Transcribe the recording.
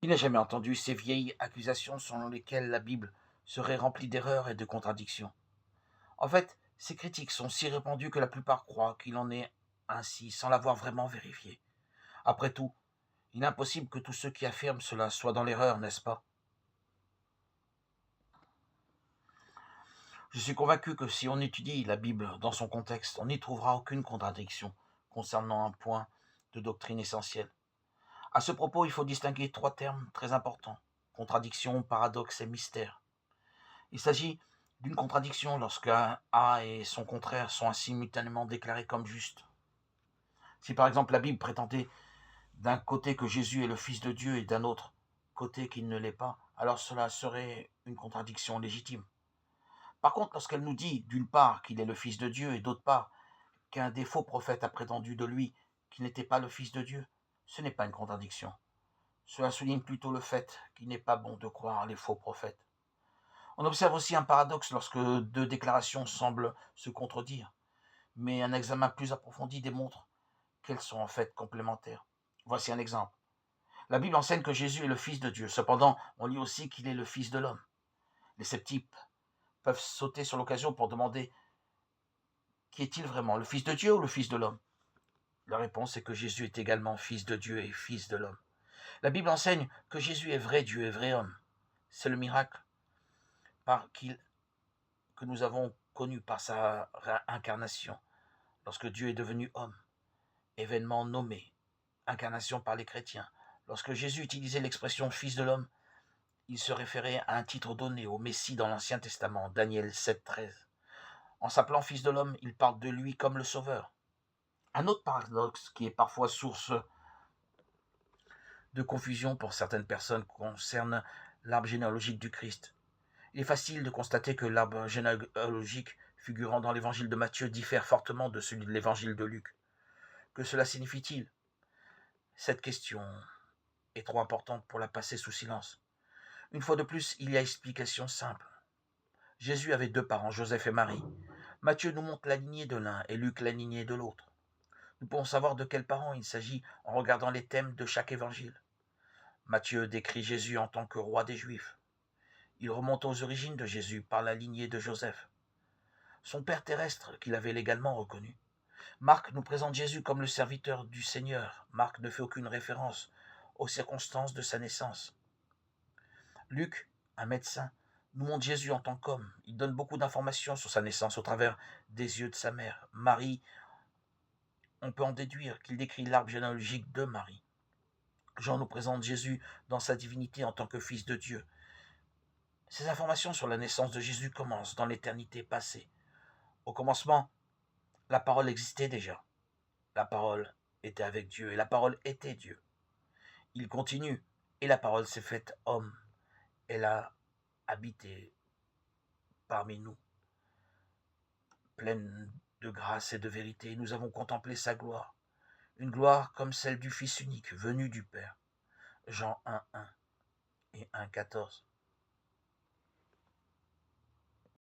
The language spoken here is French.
Qui n'a jamais entendu ces vieilles accusations selon lesquelles la Bible serait remplie d'erreurs et de contradictions? En fait, ces critiques sont si répandues que la plupart croient qu'il en est ainsi sans l'avoir vraiment vérifié. Après tout, il est impossible que tous ceux qui affirment cela soient dans l'erreur, n'est-ce pas? Je suis convaincu que si on étudie la Bible dans son contexte, on n'y trouvera aucune contradiction concernant un point de doctrine essentiel. À ce propos, il faut distinguer trois termes très importants: contradiction, paradoxe et mystère. Il s'agit d'une contradiction lorsque un A et son contraire sont simultanément déclarés comme justes. Si par exemple la Bible prétendait d'un côté que Jésus est le Fils de Dieu et d'un autre côté qu'il ne l'est pas, alors cela serait une contradiction légitime. Par contre, lorsqu'elle nous dit d'une part qu'il est le Fils de Dieu et d'autre part qu'un des faux prophètes a prétendu de lui qu'il n'était pas le Fils de Dieu, ce n'est pas une contradiction. Cela souligne plutôt le fait qu'il n'est pas bon de croire les faux prophètes. On observe aussi un paradoxe lorsque deux déclarations semblent se contredire, mais un examen plus approfondi démontre qu'elles sont en fait complémentaires. Voici un exemple. La Bible enseigne que Jésus est le Fils de Dieu. Cependant, on lit aussi qu'il est le Fils de l'homme. Les sceptiques peuvent sauter sur l'occasion pour demander: qui est-il vraiment, le Fils de Dieu ou le Fils de l'homme? La réponse est que Jésus est également Fils de Dieu et Fils de l'homme. La Bible enseigne que Jésus est vrai Dieu et vrai homme. C'est le miracle par qu'il que nous avons connu par sa incarnation, lorsque Dieu est devenu homme, événement nommé incarnation par les chrétiens. Lorsque Jésus utilisait l'expression Fils de l'homme, il se référait à un titre donné au Messie dans l'Ancien Testament, Daniel 7,13. En s'appelant Fils de l'homme, il parle de lui comme le Sauveur. Un autre paradoxe qui est parfois source de confusion pour certaines personnes concerne l'arbre généalogique du Christ. Il est facile de constater que l'arbre généalogique figurant dans l'évangile de Matthieu diffère fortement de celui de l'évangile de Luc. Que cela signifie-t-il? Cette question est trop importante pour la passer sous silence. Une fois de plus, il y a explication simple. Jésus avait deux parents, Joseph et Marie. Matthieu nous montre la lignée de l'un et Luc la lignée de l'autre. Nous pouvons savoir de quels parents il s'agit en regardant les thèmes de chaque évangile. Matthieu décrit Jésus en tant que roi des Juifs. Il remonte aux origines de Jésus par la lignée de Joseph, son père terrestre qu'il avait légalement reconnu. Marc nous présente Jésus comme le serviteur du Seigneur. Marc ne fait aucune référence aux circonstances de sa naissance. Luc, un médecin, nous montre Jésus en tant qu'homme. Il donne beaucoup d'informations sur sa naissance au travers des yeux de sa mère. Marie, on peut en déduire qu'il décrit l'arbre généalogique de Marie. Jean nous présente Jésus dans sa divinité en tant que fils de Dieu. Ces informations sur la naissance de Jésus commencent dans l'éternité passée. Au commencement, la parole existait déjà. La parole était avec Dieu et la parole était Dieu. Il continue: et la parole s'est faite homme. Elle a habité parmi nous, pleine de grâce et de vérité. Nous avons contemplé sa gloire, une gloire comme celle du Fils unique, venu du Père. Jean 1,1 et 1,14.